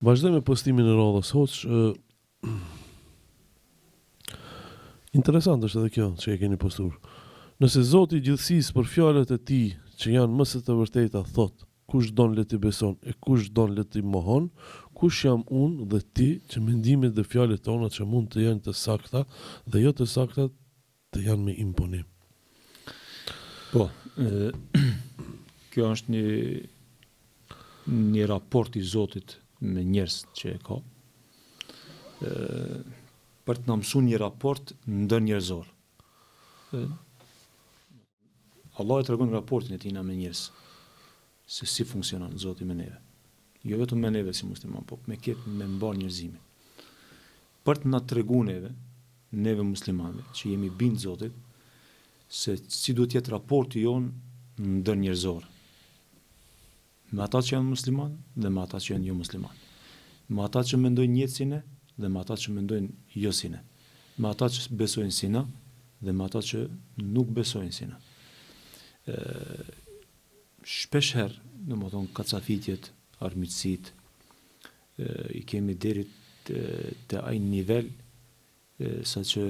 Vazhdoj me postimin e radhës hoç. Interesant është edhe kjo që e keni postuar. Nëse Zoti i gjithësisë për fjalët e tij që janë më së të vërteta thot, kush don le të beson e kush don le të mohon, kush jam unë dhe ti që mendimet dhe fjalët tona që mund të janë të sakta dhe jo të sakta të janë me imponim. Po, kjo është një raport i Zotit me njerëz që e ka. Për të na mësuar një raport ndërnjerëzor. Allah e tregon raportin e tij me njerëz, se si funksionon Zoti me neve. Jo vetëm me neve si musliman, po me mbar njerëzimin. Për të na treguar neve muslimanëve që jemi bind Zotit, se si duhet jetë raporti jonë ndërnjerëzor. Me ata që janë musliman dhe me ata që janë jo musliman. Me ata që mendojnë njëjtë si ne dhe me ata që mendojnë jo si ne. Me ata që besojnë si na dhe me ata që nuk besojnë si na. Shpesh herë, domethënë kacafitjet, armiqësitë, i kemi deri te ai nivel sa që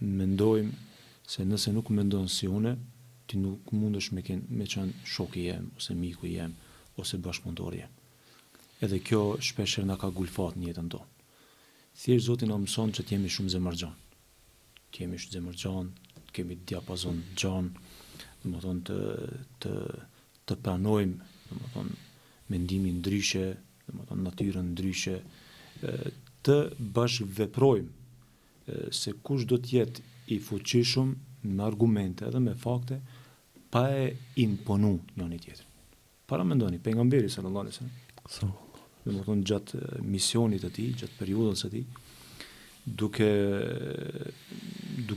mendojmë se nëse nuk mendon si une, ti nuk mundesh me qenë shoku jem ose miku jem ose bashkëpunëtori jem. Edhe kjo shpesh herë na ka gulfat në jetën tonë. Thjesht Zoti na mëson që të jemi shumë zemërxhan. Të jemi shumë zemërxhan, të kemi diapazon xhan, domethënë të pranojmë, domethënë mendimin ndryshe, domethënë natyrën ndryshe, të bashkëveprojmë se kush do të jetë i fuqishëm me argumente edhe me fakte pa e imponu njëri tjetrin. Para mendoni pejgamberi sallallahu alaihi wasallam. Domethënë gjatë misionit të tij, gjatë periudhës së tij, duke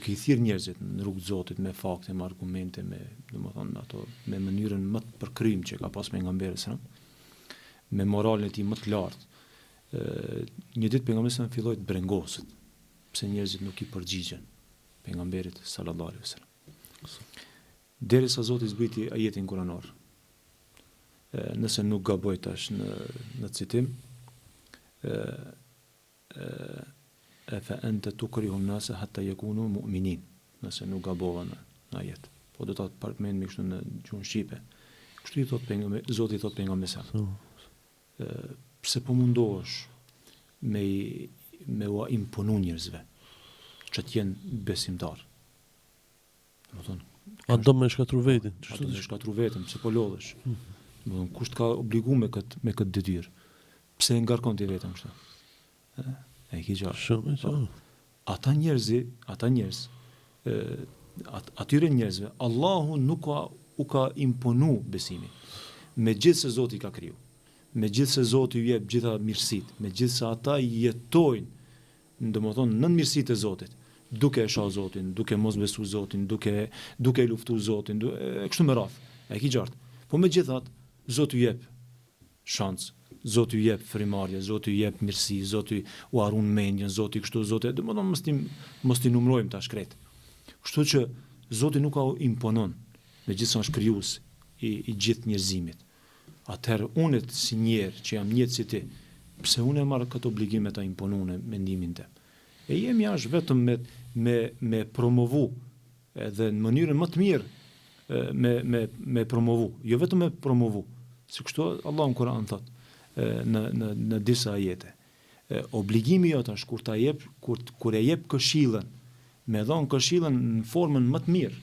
i thirrë njerëzit në rrugë të Zotit me fakte, me argumente, domethënë ato me mënyrën më të përkryer që ka pas pejgamberi sallallahu alaihi wasallam, me moralin e tij më të lartë. Një ditë pejgamberi sallallahu filloi të brengosët, pse njerëzit nuk i përgjigjen pejgamberit sallallahu alaihi wasallam. Derisa Zoti zbriti ajetin kuranor. Nëse nuk gaboj tash në citim, fa anta tukrihu an-nasa hatta yakunu mu'minin. Nëse nuk gabova në ajet. Po do ta përmend me kështu në gjuhën shqipe. Kështu i thot pejgamberi, Zoti i thot pejgamberit. Pse po mundohesh me u imponu njerëzve që të jenë besimtar. Domethënë, a do me shkatru vetin? A do me shkatru vetën, pse po lodhesh? Domethënë, kush të ka obliguar me këtë detyrë? Pse e ngarkon ti vetëm kështu? E ke qartë. Shumë. Ata njerëz, atyre njerëzve, Allahu nuk u ka imponu besimin. Megjithse Zoti ka kriju, megjithse Zoti ju jep gjitha mirësitë, megjithse ata jetojnë, domethënë nën mirësitë e Zotit, duke e shoh Zotin, duke mos besuar Zotin, duke luftuar Zotin, kështu me radhë. E ke qartë. Po megjithatë, Zoti ju jep shans, Zoti ju jep frimarrje, Zoti ju jep mirësi, Zoti u harron mendjen, Zoti kështu, Zoti, domethënë mos ti numërojmë tash krejt. Kështu që Zoti nuk ka imponon, megjithëse është krijues i gjithë njerëzimit. Atëherë unë si njerë që jam njëtë si ti, pse unë e marrë këtë obligim ta imponune mendimin tim. E jemi ashtë vetëm me promovu, edhe në mënyrën më të mirë me promovu, jo vetëm me promovu, si kështu Allah në Kur'an thot, në disa ajete. Obligimi jot është kur e jep këshillën, me dhon këshillën në formën më të mirë.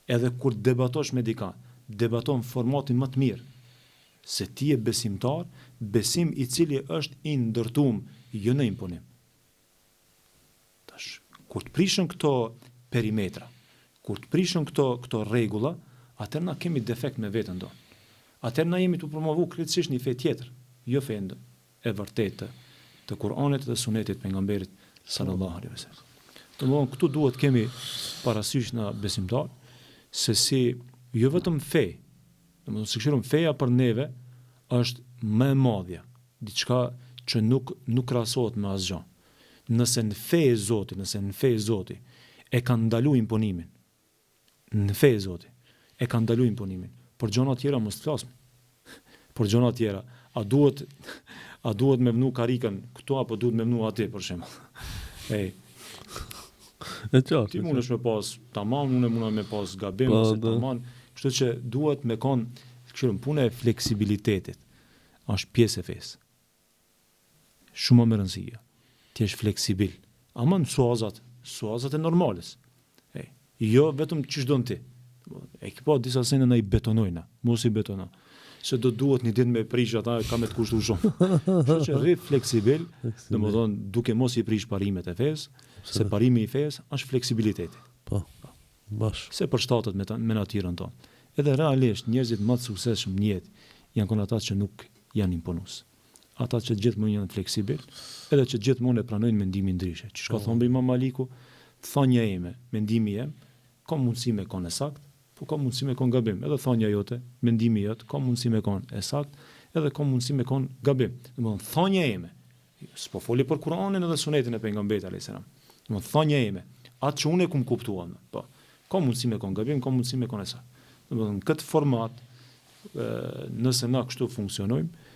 Edhe kur debatosh me dikë, debaton formatin më të mirë, se ti je besimtar, besim i cili është i ndërtuar jo në imponim. Tash, kur të prishën këto perimetra, kur të prishën këto rregulla, atëherë na kemi defekt me veten tonë. Atëherë na jemi të promovu krejtësisht një fe tjetër, jo fen e vërtetë të Kur'anit dhe Sunetit pejgamberit sallallahu alaihi wasallam. Domthonë këtu duhet kemi parasysh na besimtar se si jo vetëm fe, domethënë sigurisht feja për neve është më e madhja, diçka që nuk krahasohet me asgjë. Nëse në fe e Zotit, e kanë ndaluar imponimin. Në fe e Zotit e kanë ndaluar imponimin. Për gjëra të tjera mos flasim. Për gjëra të tjera, A duhet me vnu karikën këtu apo duhet me vnu aty për shembull. Ej, E qartë. ti mundesh me pas tamam, unë mund me pas gabim Po, ose da. tamam. Kështu që duhet me kon, kështu puna e fleksibilitetit është pjesë e fesë. Shumë më e rëndësishme. Ti je fleksibil. Ama në suazat e normales. Jo vetëm ç'ish don ti. E ki pa disa sene na i betonojna, mos i betona. Se do duhet një ditë me prish ata ka me të kushtu shumë. Kështu që rri fleksibil, domethënë duke mos i prish parimet e fesë, se parimi i fesë është fleksibiliteti. Po. Bash. Se përshtatet me natyrën tonë. Edhe realisht njerëzit më të suksesshëm në jetë janë kon ata që nuk janë imponues. Ata që gjithmonë janë fleksibil, edhe që gjithmonë e pranojnë mendimin ndryshe. Që shka thonë Imam Maliku, thonja ime, mendimi jem, ka mundësi me kon e sakt, po ka mundësi me kon gabim. Edhe thonja jote, mendimi jot, ka mundësi me kon e sakt, edhe ka mundësi me kon gabim. Domethënë thonja ime, s'po foli për Kur'anin edhe Sunetin e pejgamberit alayhis salam. Domethënë thonja ime, atë që unë e kum kuptuar, po. Ka mundësi me kon gabim, ka mundësi me kon e sakt. Domethënë këtë format, nëse na kështu funksionojmë,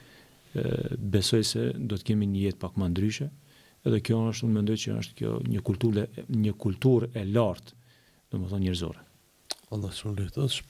besoj se do të kemi një jetë pak më ndryshe, edhe kjo është, unë mendoj që është kjo një kulturë e lartë, domethënë njerëzore. Allah shumë lehtë. Është